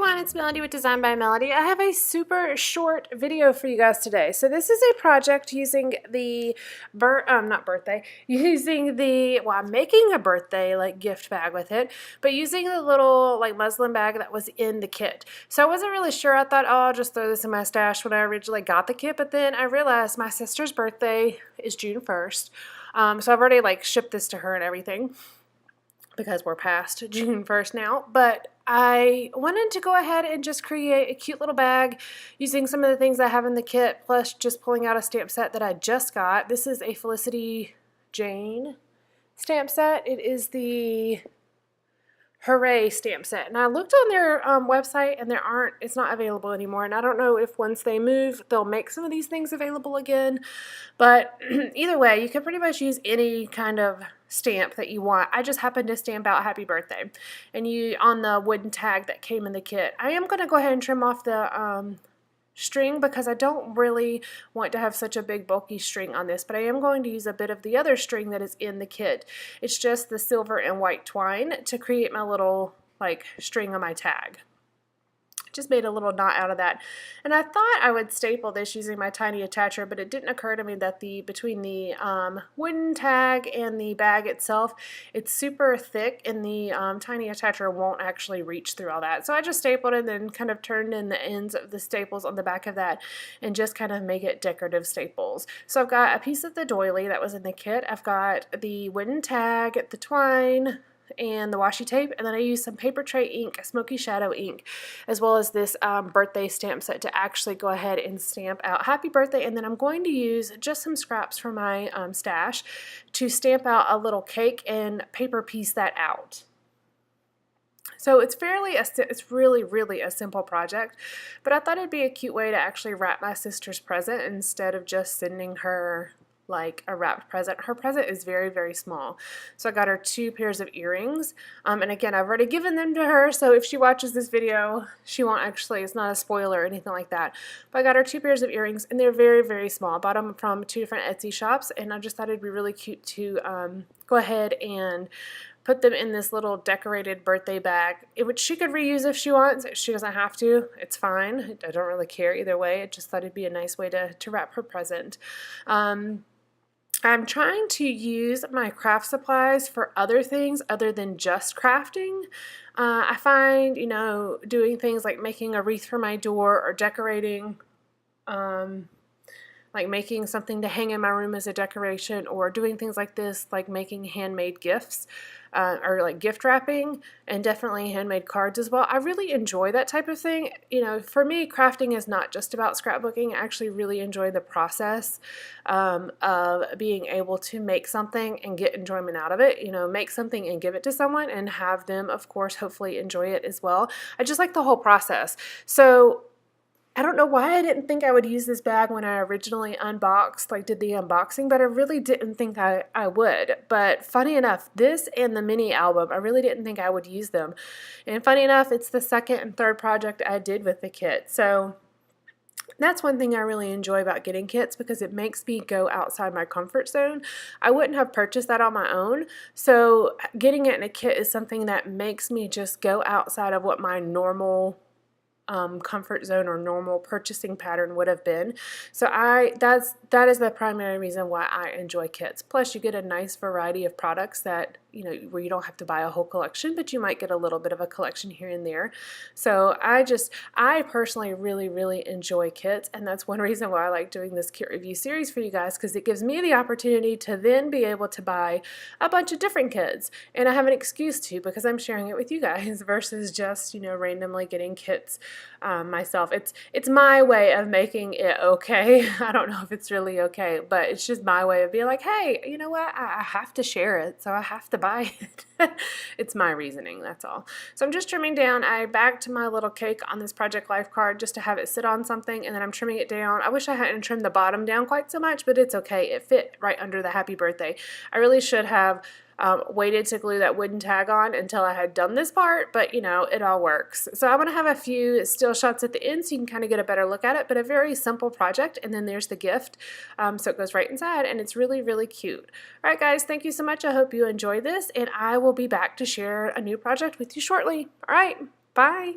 everyone, it's Melody with Design by Melody. I have a super short video for you guys today. So this is a project using the, I'm making a birthday like gift bag with it, but using the little like muslin bag that was in the kit. So I wasn't really sure. I thought, oh, I'll just throw this in my stash when I originally got the kit, but then I realized my sister's birthday is June 1st. So I've already like shipped this to her and everything, because we're past June 1st now, but I wanted to go ahead and just create a cute little bag using some of the things I have in the kit, plus just pulling out a stamp set that I just got. This is a Felicity Jane stamp set. It is the Hooray stamp set, and I looked on their website and it's not available anymore, and I don't know if once they move they'll make some of these things available again, but either way you can pretty much use any kind of stamp that you want. I just happened to stamp out happy birthday and on the wooden tag that came in the kit. I am going to go ahead and trim off the string because I don't really want to have such a big bulky string on this, but I am going to use a bit of the other string that is in the kit. It's just the silver and white twine to create my little like string on my tag. Just made a little knot out of that, and I thought I would staple this using my tiny attacher, but it didn't occur to me that between the wooden tag and the bag itself, it's super thick, and the tiny attacher won't actually reach through all that. So I just stapled it and then kind of turned in the ends of the staples on the back of that and just kind of make it decorative staples. So I've got a piece of the doily that was in the kit, I've got the wooden tag, the twine, and the washi tape, and then I used some paper tray ink, Smoky Shadow ink, as well as this birthday stamp set to actually go ahead and stamp out happy birthday. And then I'm going to use just some scraps from my stash to stamp out a little cake and paper piece that out. So it's really a simple project, but I thought it'd be a cute way to actually wrap my sister's present instead of just sending her like a wrapped present. Her present is very small. So I got her 2 pairs of earrings. And again, I've already given them to her, so if she watches this video, she won't actually, it's not a spoiler or anything like that. But I got her 2 pairs of earrings, and they're very small. I bought them from 2 different Etsy shops, and I just thought it'd be really cute to go ahead and put them in this little decorated birthday bag, which she could reuse if she wants. She doesn't have to. It's fine. I don't really care either way. I just thought it'd be a nice way to wrap her present. I'm trying to use my craft supplies for other things other than just crafting. I find, you know, doing things like making a wreath for my door or decorating, like making something to hang in my room as a decoration, or doing things like this, like making handmade gifts, or like gift wrapping, and definitely handmade cards as well. I really enjoy that type of thing. You know, for me, crafting is not just about scrapbooking. I actually really enjoy the process of being able to make something and get enjoyment out of it. You know, make something and give it to someone and have them, of course, hopefully enjoy it as well. I just like the whole process. So I don't know why I didn't think I would use this bag when I originally unboxed, like did the unboxing, but I really didn't think I would. But funny enough, this and the mini album, I really didn't think I would use them. And funny enough, it's the second and third project I did with the kit. So that's one thing I really enjoy about getting kits, because it makes me go outside my comfort zone. I wouldn't have purchased that on my own, so getting it in a kit is something that makes me just go outside of what my normal comfort zone or normal purchasing pattern would have been. So that is the primary reason why I enjoy kits. Plus you get a nice variety of products that, you know, where you don't have to buy a whole collection, but you might get a little bit of a collection here and there. So I personally really enjoy kits, and that's one reason why I like doing this kit review series for you guys, because it gives me the opportunity to then be able to buy a bunch of different kits, and I have an excuse to, because I'm sharing it with you guys versus just, you know, randomly getting kits myself. It's my way of making it okay. I don't know if it's really okay, but it's just my way of being like, hey, you know what, I have to share it, so I have to buy it. It's my reasoning, that's all. So I'm just trimming down. I backed my little cake on this Project Life card just to have it sit on something, and then I'm trimming it down. I wish I hadn't trimmed the bottom down quite so much, but it's okay. It fit right under the happy birthday. I really should have waited to glue that wooden tag on until I had done this part, but you know, it all works. So I'm going to have a few still shots at the end so you can kind of get a better look at it, but a very simple project, and then there's the gift. So it goes right inside, and it's really cute. Alright guys, thank you so much. I hope you enjoy this, and I will be back to share a new project with you shortly. Alright, bye!